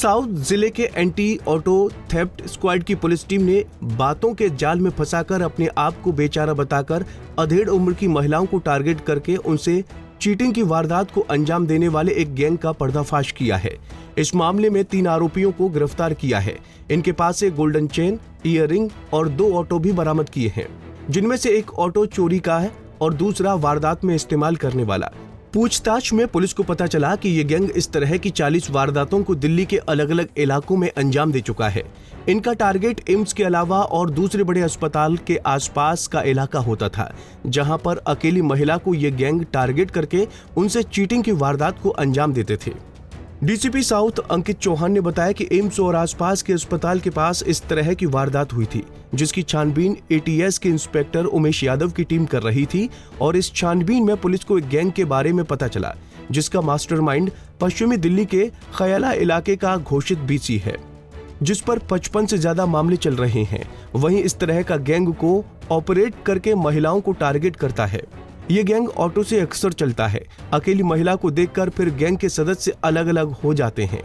South जिले के anti auto theft squad की पुलिस टीम ने बातों के जाल में फंसाकर अपने आप को बेचारा बताकर अधेड़ उम्र की महिलाओं को टारगेट करके उनसे चीटिंग की वारदात को अंजाम देने वाले एक गैंग का पर्दाफाश किया है। इस मामले में 3 आरोपियों को गिरफ्तार किया है। इनके पास से गोल्डन चेन, ईयररिंग और 2 ऑटो भी बरामद किए हैं, जिनमें से एक ऑटो चोरी का है और दूसरा वारदात में इस्तेमाल करने वाला। पूछताछ में पुलिस को पता चला कि ये गैंग इस तरह की 40 वारदातों को दिल्ली के अलग अलग इलाकों में अंजाम दे चुका है। इनका टारगेट एम्स के अलावा और दूसरे बड़े अस्पताल के आसपास का इलाका होता था, जहां पर अकेली महिला को ये गैंग टारगेट करके उनसे चीटिंग की वारदात को अंजाम देते थे। डीसीपी साउथ अंकित चौहान ने बताया कि एम्स और आसपास के अस्पताल के पास इस तरह की वारदात हुई थी, जिसकी छानबीन एटीएस के इंस्पेक्टर उमेश यादव की टीम कर रही थी और इस छानबीन में पुलिस को एक गैंग के बारे में पता चला, जिसका मास्टरमाइंड पश्चिमी दिल्ली के खयाला इलाके का घोषित बीसी है, जिस पर 55 से ज्यादा मामले चल रहे हैं। वहीं इस तरह का गैंग को ऑपरेट करके महिलाओं को टारगेट करता है। ये गैंग ऑटो से अक्सर चलता है। अकेली महिला को देखकर फिर गैंग के सदस्य अलग अलग हो जाते हैं।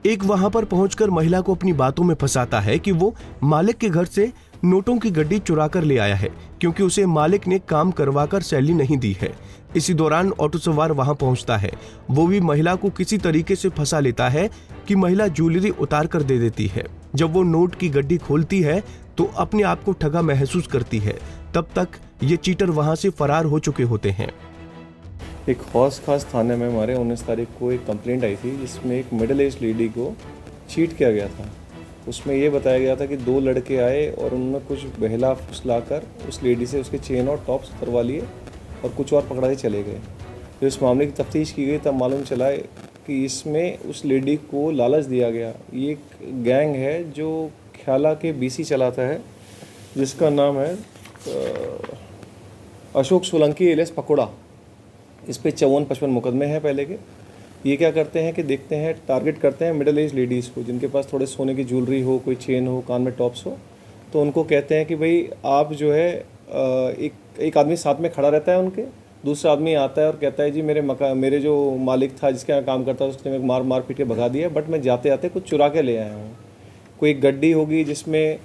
एक वहां पर पहुंचकर महिला को अपनी बातों में फंसाता है कि वो मालिक के घर से नोटों की गड्डी चुरा कर ले आया है, क्योंकि उसे मालिक ने काम करवाकर सैलरी नहीं दी है। इसी दौरान ऑटो सवार वहां पहुंचता है। वो भी महिला को किसी तरीके से फंसा लेता है कि महिला ज्वेलरी उतार कर दे देती है। जब वो नोट की गड्डी खोलती है तो अपने आप को ठगा महसूस करती है। तब तक ये चीटर वहां से फरार हो चुके होते हैं। एक हौस खास थाने में हमारे 19 तारीख को एक कंप्लेंट आई थी, जिसमें एक मिडिल एज लेडी को चीट किया गया था। उसमें ये बताया गया था कि 2 लड़के आए और उन्होंने कुछ बहला फुसलाकर उस लेडी से उसके चेन और टॉप्स उतरवा लिए और कुछ और पकड़ा के चले गए। जब इस मामले की तफ्तीश की गई तब मालूम चला कि इसमें उस लेडी को लालच दिया गया। ये एक गैंग है जो ख्याला के बीसी चलाता है, जिसका नाम है अशोक सोलंकी एलियास पकोड़ा। इस पे 54-55 मुकदमे हैं पहले के। ये क्या करते हैं कि देखते हैं, टारगेट करते हैं मिडिल एज लेडीज़ को, जिनके पास थोड़े सोने की ज्वेलरी हो, कोई चेन हो, कान में टॉप्स हो, तो उनको कहते हैं कि भाई आप जो है एक आदमी साथ में खड़ा रहता है उनके, दूसरा आदमी आता है और कहता है जी मेरे जो मालिक था जिसके यहाँ काम करता था उसने मार पीट के भगा दिया, बट मैं जाते आते कुछ चुरा के ले आया हूँ। कोई एक गड्डी होगी जिसमें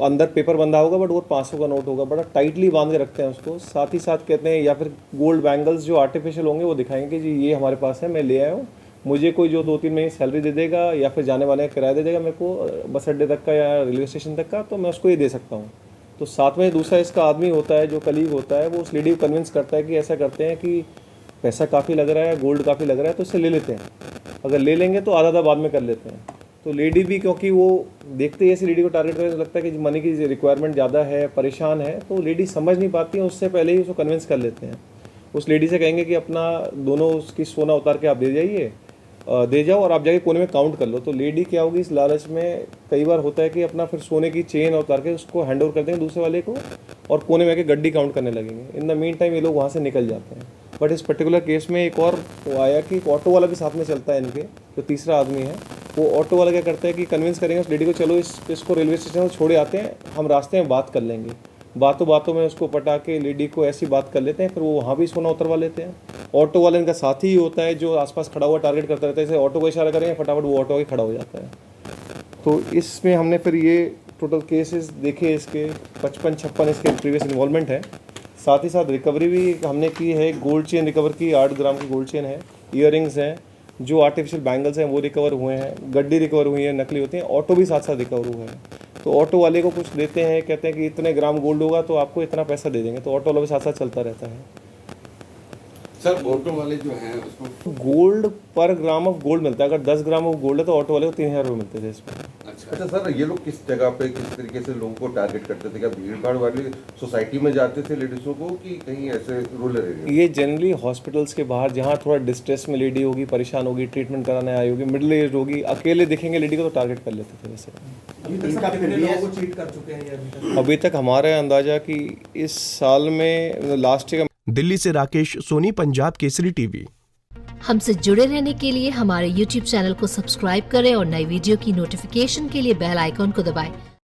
अंदर पेपर बंधा होगा, बट वो 500 का नोट होगा, बड़ा टाइटली बांध के रखते हैं उसको। साथ ही साथ कहते हैं, या फिर गोल्ड बैंगल्स जो आर्टिफिशियल होंगे वो दिखाएंगे कि जी ये हमारे पास है, मैं ले आया हूँ, मुझे कोई जो 2-3 महीने सैलरी दे देगा या फिर जाने वाले का किराया दे देगा मेरे को बस अड्डे तक का या रेलवे स्टेशन तक का, तो मैं उसको ये दे सकता हूँ। तो साथ में दूसरा इसका आदमी होता है जो कलीग होता है, वो उस लेडी को कन्विंस करता है कि ऐसा करते हैं कि पैसा काफ़ी लग रहा है, गोल्ड काफ़ी लग रहा है, तो इससे ले लेते हैं। अगर ले लेंगे तो आधा बाद में कर लेते हैं। तो लेडी भी, क्योंकि वो देखते ही ऐसी लेडी को टारगेट करके लगता है कि मनी की रिक्वायरमेंट ज़्यादा है, परेशान है, तो लेडी समझ नहीं पाती है, उससे पहले ही उसको कन्विंस कर लेते हैं। उस लेडी से कहेंगे कि अपना दोनों उसकी सोना उतार के आप दे जाओ और आप जाके कोने में काउंट कर लो। तो लेडी क्या होगी, इस लालच में कई बार होता है कि अपना फिर सोने की चेन उतार के उसको हैंड ओवर कर देंगे दूसरे वाले को और कोने में आके गड्डी काउंट करने लगेंगे। इन द मीन टाइम ये लोग वहाँ से निकल जाते हैं। बट इस पर्टिकुलर केस में एक और वो आया कि एक ऑटो वाला भी साथ में चलता है इनके, जो तीसरा आदमी है। वो ऑटो वाला क्या करता है कि कन्विंस करेंगे उस लेडी को, चलो इसको रेलवे स्टेशन से छोड़े आते हैं, हम रास्ते में बात कर लेंगे। बातों में उसको पटा के लेडी को ऐसी बात कर लेते हैं, फिर वो वहाँ भी सोना उतरवा लेते हैं। ऑटो वाले इनका साथी ही होता है जो आसपास खड़ा हुआ टारगेट करता रहता है, जैसे ऑटो को इशारा करेंगे फटाफट वो ऑटो आके खड़ा हो जाता है। तो इसमें हमने फिर ये टोटल केसेस देखे, इसके 55-56 इसके प्रीवियस इन्वॉल्वमेंट है। साथ ही साथ रिकवरी भी हमने की है। गोल्ड चेन रिकवर की, 8 ग्राम की गोल्ड चेन है, ईयररिंग्स हैं, जो आर्टिफिशियल बैंगल्स हैं वो रिकवर हुए हैं, गड्डी रिकवर हुई है, नकली होती हैं, ऑटो भी साथ साथ रिकवर हुआ है। तो ऑटो वाले को कुछ देते हैं, कहते हैं कि इतने ग्राम गोल्ड होगा तो आपको इतना पैसा दे देंगे, तो ऑटो वाला भी साथ साथ चलता रहता है। सर ऑटो वाले जो हैं उसको गोल्ड पर ग्राम ऑफ गोल्ड मिलता है। अगर 10 ग्राम ऑफ गोल्ड है तो ऑटो वाले को 3000 रुपये मिलते थे इसमें। अच्छा सर, ये लोग किस जगह पे किस तरीके से लोगों को टारगेट करते थे? क्या भीड़ भाड़ वाली सोसाइटी में जाते थे लेडीज़ों को, कि कहीं ऐसे रूरल एरिया? ये जनरली हॉस्पिटल्स के बाहर, जहाँ थोड़ा डिस्ट्रेस में लेडी होगी, परेशान होगी, ट्रीटमेंट कराने आई होगी, मिडिल एज होगी, अकेले दिखेंगे लेडी को तो टारगेट कर लेते थे वैसे। अभी तक हमारा अंदाजा कि इस साल में लास्ट ईयर। दिल्ली से राकेश सोनी, पंजाब केसरी टीवी। हमसे जुड़े रहने के लिए हमारे YouTube चैनल को सब्सक्राइब करें और नई वीडियो की नोटिफिकेशन के लिए बेल आइकॉन को दबाएं।